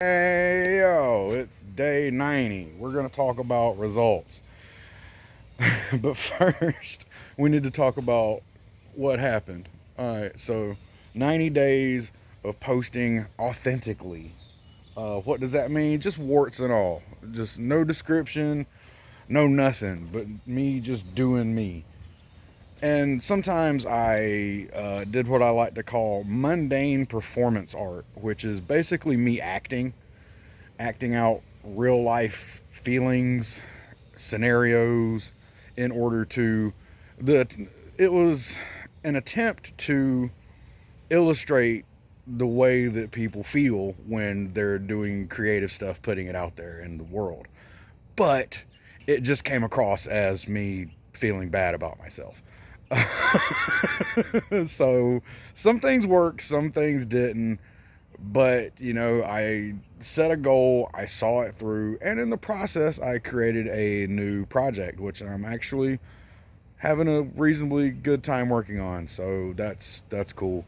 Hey, yo, it's day 90. We're going to talk about results. But first, we need to talk about what happened. All right, so 90 days of posting authentically. What does that mean? Just warts and all. Just no description, no nothing, but me just doing me. And sometimes I did what I like to call mundane performance art, which is basically me acting out real life feelings, scenarios in order to the it was an attempt to illustrate the way that people feel when they're doing creative stuff, putting it out there in the world. But it just came across as me feeling bad about myself. So some things worked, some things didn't. But, I set a goal, I saw it through, and in the process, I created a new project, which I'm actually having a reasonably good time working on. So that's cool.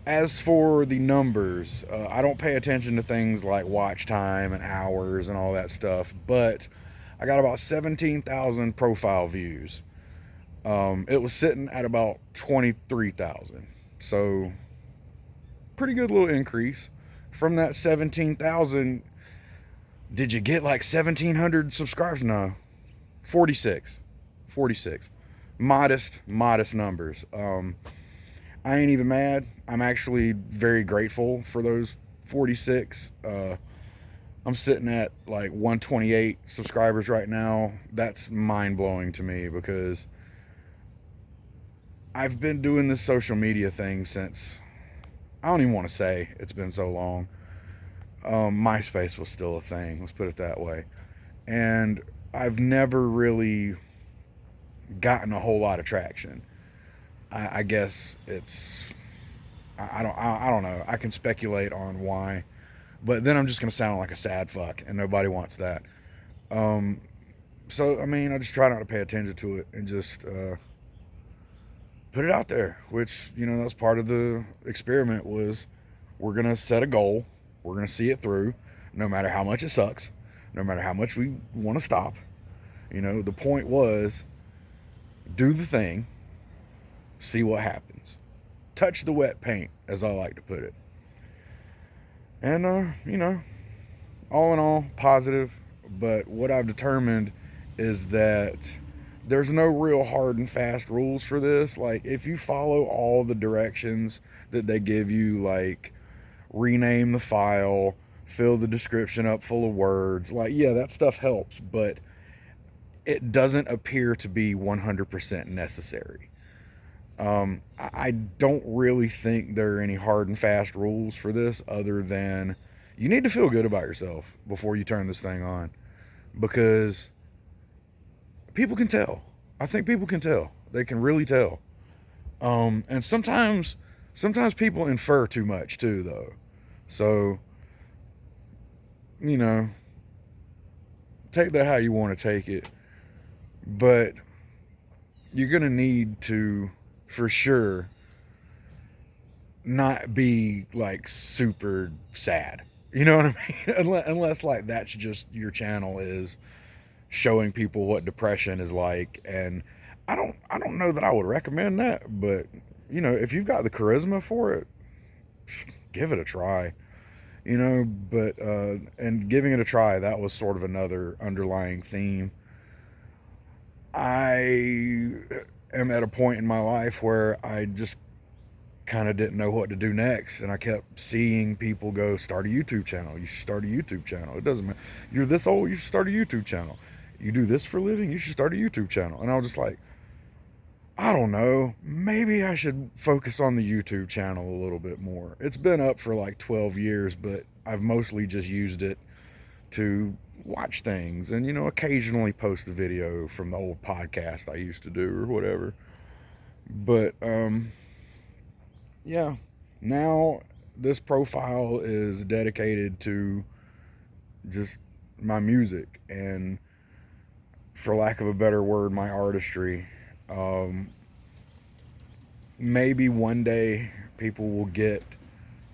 As for the numbers, I don't pay attention to things like watch time and hours and all that stuff, but I got about 17,000 profile views. It was sitting at about 23,000. So pretty good little increase. From that 17,000, did you get like 1,700 subscribers? No, 46. 46. Modest numbers. I ain't even mad. I'm actually very grateful for those 46. I'm sitting at like 128 subscribers right now. That's mind blowing to me because I've been doing this social media thing since, I don't even want to say it's been so long. MySpace was still a thing, let's put it that way. And I've never really gotten a whole lot of traction. I guess it's I don't know. I can speculate on why, but then I'm just gonna sound like a sad fuck, and nobody wants that. Um, so I mean, I just try not to pay attention to it and just put it out there. Which that was part of the experiment. Was we're gonna set a goal, we're gonna see it through, no matter how much it sucks, no matter how much we want to stop. The point was do the thing, see what happens. Touch the wet paint, as I like to put it. And, all in all, positive. But what I've determined is that there's no real hard and fast rules for this. Like, if you follow all the directions that they give you, like rename the file, fill the description up full of words, like, yeah, that stuff helps, but it doesn't appear to be 100% necessary. I don't really think there are any hard and fast rules for this other than you need to feel good about yourself before you turn this thing on because people can tell. I think people can tell. They can really tell. And sometimes people infer too much too, though. So, you know, take that how you want to take it. But you're going to need to, for sure, not be like super sad. You know what I mean? Unless like that's just your channel is showing people what depression is like, and I don't know that I would recommend that, but if you've got the charisma for it, give it a try. But and giving it a try, that was sort of another underlying theme. I am at a point in my life where I just kind of didn't know what to do next, and I kept seeing people go, start a YouTube channel, you should start a YouTube channel, it doesn't matter, you're this old, you should start a YouTube channel, you do this for a living, you should start a YouTube channel. And I was just like, I don't know, maybe I should focus on the YouTube channel a little bit more. It's been up for like 12 years, but I've mostly just used it to watch things and occasionally post a video from the old podcast I used to do or whatever. But yeah, now this profile is dedicated to just my music and, for lack of a better word, my artistry. Um, Maybe one day people will get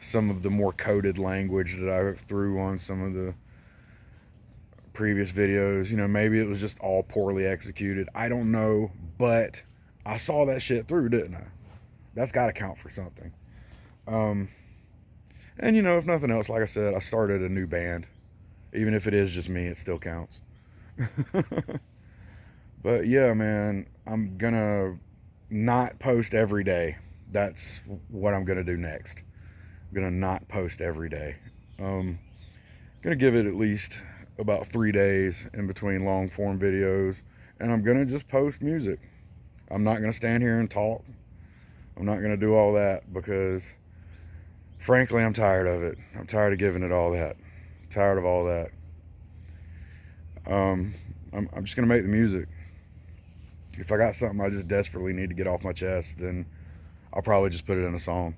some of the more coded language that I threw on some of the previous videos. You know, maybe it was just all poorly executed. I don't know, but I saw that shit through, didn't I? That's got to count for something. And you know, if nothing else, like I said, I started a new band. Even if it is just me, it still counts. But yeah, man, I'm gonna not post every day. That's what I'm gonna do next. I'm gonna not post every day. Gonna give it at least about 3 days in between long form videos, and I'm gonna just post music. I'm not gonna stand here and talk. I'm not gonna do all that because frankly, I'm tired of it. I'm tired of giving it all that. Tired of all that. I'm just gonna make the music. If I got something I just desperately need to get off my chest, then I'll probably just put it in a song.